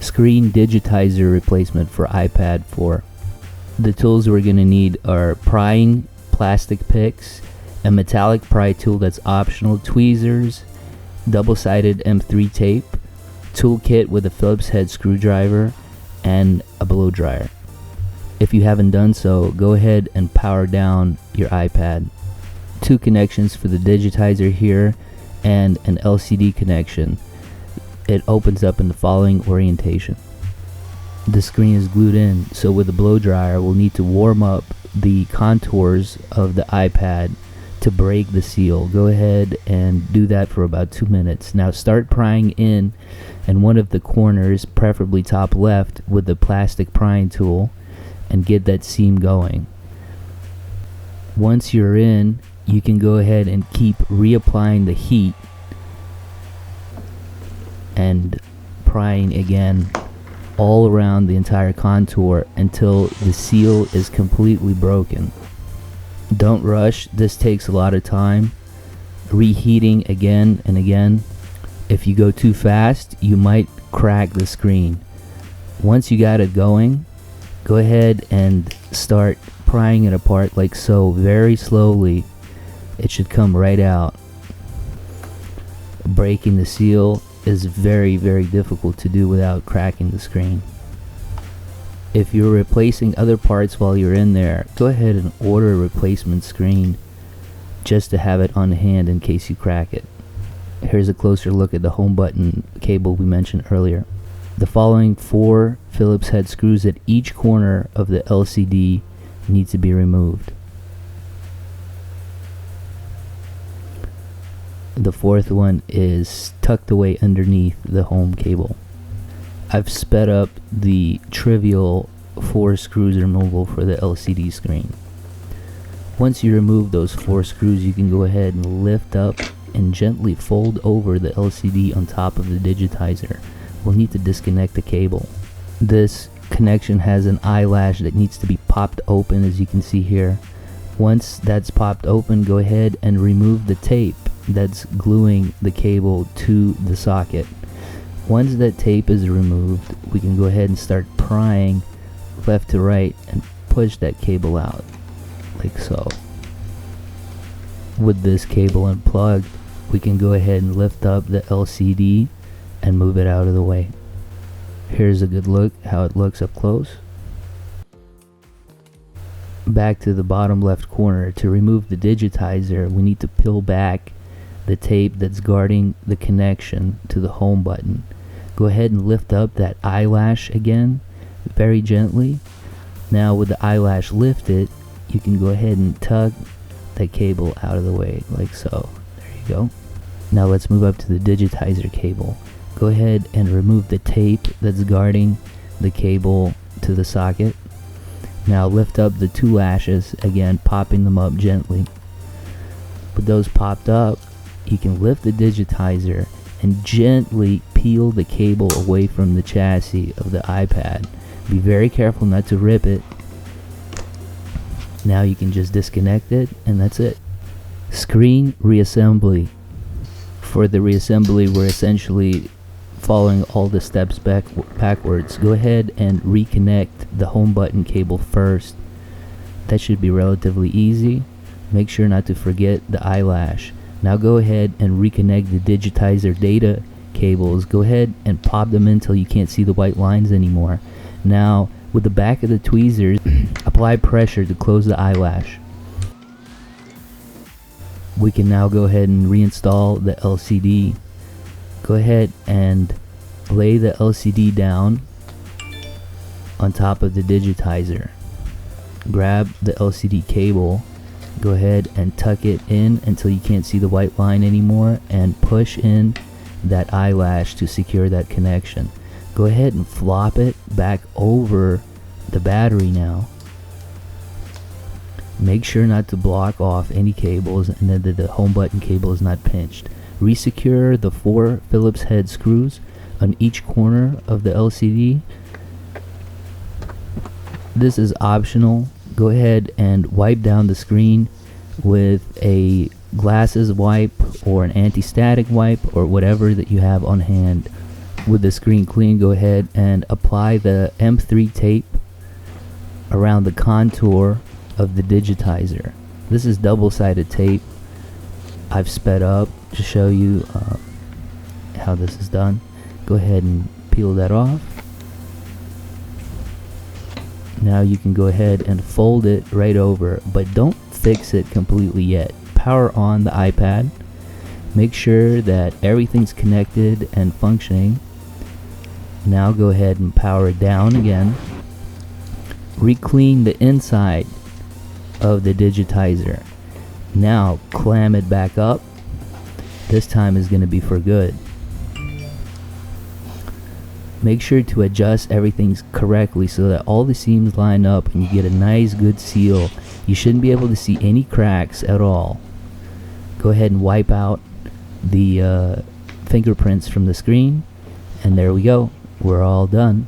Screen Digitizer Replacement for iPad 4. The tools we're going to need are prying plastic picks, a metallic pry tool that's optional, tweezers, double-sided M3 tape, toolkit with a Phillips head screwdriver, and a blow dryer. If you haven't done so, go ahead and power down your iPad. 2 connections for the digitizer here and an LCD connection. It opens up in the following orientation. The screen is glued in, so with the blow dryer we'll need to warm up the contours of the iPad to break the seal. Go ahead and do that for about 2 minutes. Now start prying in one of the corners, preferably top left, with the plastic prying tool and get that seam going. Once you're in, you can go ahead and keep reapplying the heat and prying again all around the entire contour until the seal is completely broken. Don't rush, this takes a lot of time. Reheating again and again. If you go too fast, you might crack the screen. Once you got it going, go ahead and start prying it apart like so, very slowly. It should come right out. Breaking the seal is very, very difficult to do without cracking the screen. If you're replacing other parts while you're in there, go ahead and order a replacement screen just to have it on hand in case you crack it. Here's a closer look at the home button cable we mentioned earlier. The following 4 Phillips head screws at each corner of the LCD need to be removed. The 4th one is tucked away underneath the home cable. I've sped up the trivial 4 screws removal for the LCD screen. Once you remove those 4 screws, you can go ahead and lift up and gently fold over the LCD on top of the digitizer. We'll need to disconnect the cable. This connection has an eyelash that needs to be popped open, as you can see here. Once that's popped open, go ahead and remove the tape that's gluing the cable to the socket. Once that tape is removed, we can go ahead and start prying left to right and push that cable out like so. With this cable unplugged, we can go ahead and lift up the LCD and move it out of the way. Here's a good look how it looks up close. Back to the bottom left corner. To remove the digitizer, we need to peel back the tape that's guarding the connection to the home button. Go ahead and lift up that eyelash again, very gently. Now with the eyelash lifted, you can go ahead and tug that cable out of the way like so. There you go. Now let's move up to the digitizer cable. Go ahead and remove the tape that's guarding the cable to the socket. Now lift up the 2 lashes, again popping them up gently. With those popped up, you can lift the digitizer and gently peel the cable away from the chassis of the iPad. Be very careful not to rip it. Now you can just disconnect it, and that's it. Screen reassembly. For the reassembly, we're essentially following all the steps backwards. Go ahead and reconnect the home button cable first. That should be relatively easy. Make sure not to forget the eyelash. Now go ahead and reconnect the digitizer data cables. Go ahead and pop them in until you can't see the white lines anymore. Now with the back of the tweezers, apply pressure to close the eyelash. We can now go ahead and reinstall the LCD. Go ahead and lay the LCD down on top of the digitizer. Grab the LCD cable, go ahead and tuck it in until you can't see the white line anymore, and push in that eyelash to secure that connection. Go ahead and flop it back over the battery now. Make sure not to block off any cables and that the home button cable is not pinched. Resecure the 4 Phillips head screws on each corner of the LCD. This is optional. Go ahead and wipe down the screen with a glasses wipe or an anti-static wipe or whatever that you have on hand. with the screen clean, go ahead and apply the M3 tape around the contour of the digitizer. This is double-sided tape. I've sped up to show you how this is done. Go ahead and peel that off. Now you can go ahead and fold it right over, but don't fix it completely yet. Power on the iPad. Make sure that everything's connected and functioning. Now go ahead and power it down again. Re-clean the inside of the digitizer. Now clamp it back up. This time is going to be for good. Make sure to adjust everything correctly so that all the seams line up and you get a nice good seal. You shouldn't be able to see any cracks at all. Go ahead and wipe out the fingerprints from the screen, and there we go. We're all done.